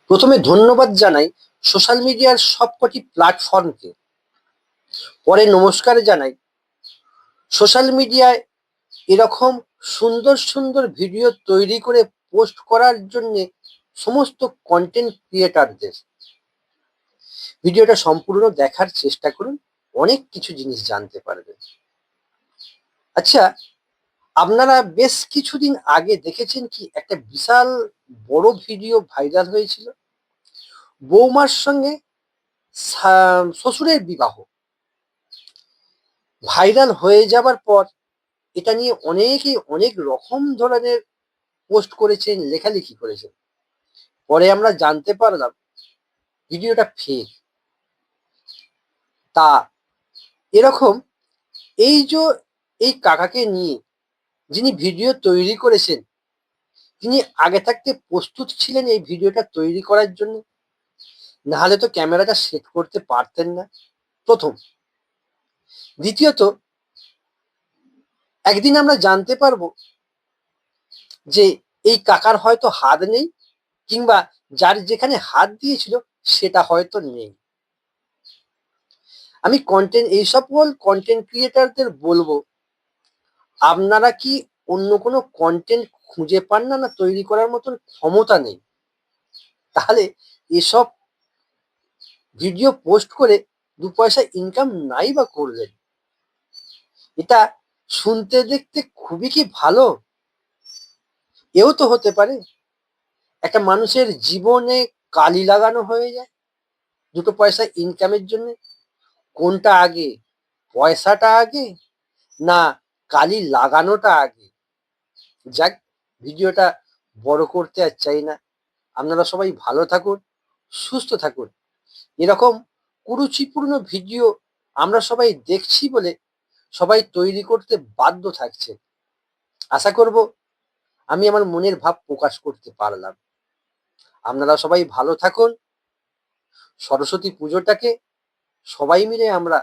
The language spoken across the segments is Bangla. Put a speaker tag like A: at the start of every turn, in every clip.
A: প্রথমে ধন্যবাদ জানাই সোশ্যাল মিডিয়ার সবকটি প্ল্যাটফর্মকে। পরে নমস্কার জানাই সোশ্যাল মিডিয়ায় এরকম সুন্দর সুন্দর ভিডিও তৈরি করে পোস্ট করার জন্য সমস্ত কন্টেন্ট ক্রিয়েটারদের। ভিডিওটা সম্পূর্ণ দেখার চেষ্টা করুন, অনেক কিছু জিনিস জানতে পারবেন। আচ্ছা, আপনারা বেশ কিছুদিন আগে দেখেছেন কি একটা বিশাল বড় ভিডিও ভাইরাল হয়েছিল? বৌমার সঙ্গে শ্বশুরের বিবাহ ভাইরাল হয়ে যাবার পর এটা নিয়ে অনেকেই অনেক রকম ধরনের পোস্ট করেছেন, লেখালেখি করেছেন। পরে আমরা জানতে পারলাম ভিডিওটা ফেক। তা এরকম এই কাকাকে নিয়ে যিনি ভিডিও তৈরি করেছেন, তিনি আগে থাকতে প্রস্তুত ছিলেন এই ভিডিওটা তৈরি করার জন্য? নাহলে তো ক্যামেরাটা সেট করতে পারতেন না, প্রথম। দ্বিতীয়ত, একদিন আমরা জানতে পারবো যে এই কাকার হয়তো হাত নেই, কিংবা যার যেখানে হাত দিয়েছিল সেটা হয়তো নেই। আমি এই সকল কন্টেন্ট ক্রিয়েটারদের বলবো, আপনারা কি অন্য কোনো কন্টেন্ট খুঁজে পান না, না তৈরি করার মতন ক্ষমতা নেই? তাহলে এসব ভিডিও পোস্ট করে দু পয়সা ইনকাম নাই বা করলেন? এটা শুনতে দেখতে খুবই কি ভালো? এও তো হতে পারে একটা মানুষের জীবনে কালি লাগানো হয়ে যায় দুটো পয়সা ইনকামের জন্য। কোনটা আগে, পয়সাটা আগে না কালি লাগানোটা আগে? যাক, ভিডিওটা বড় করতে আর চাই না। আপনারা সবাই ভালো থাকুন, সুস্থ থাকুন। এরকম কুরুচিপূর্ণ ভিডিও আমরা সবাই দেখছি বলে সবাই তৈরি করতে বাধ্য থাকছে। আশা করব আমি আমার মনের ভাব প্রকাশ করতে পারলাম। আপনারা সবাই ভালো থাকুন। সরস্বতী পুজোটাকে সবাই মিলে আমরা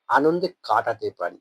A: আনন্দে কাটাতে পারি।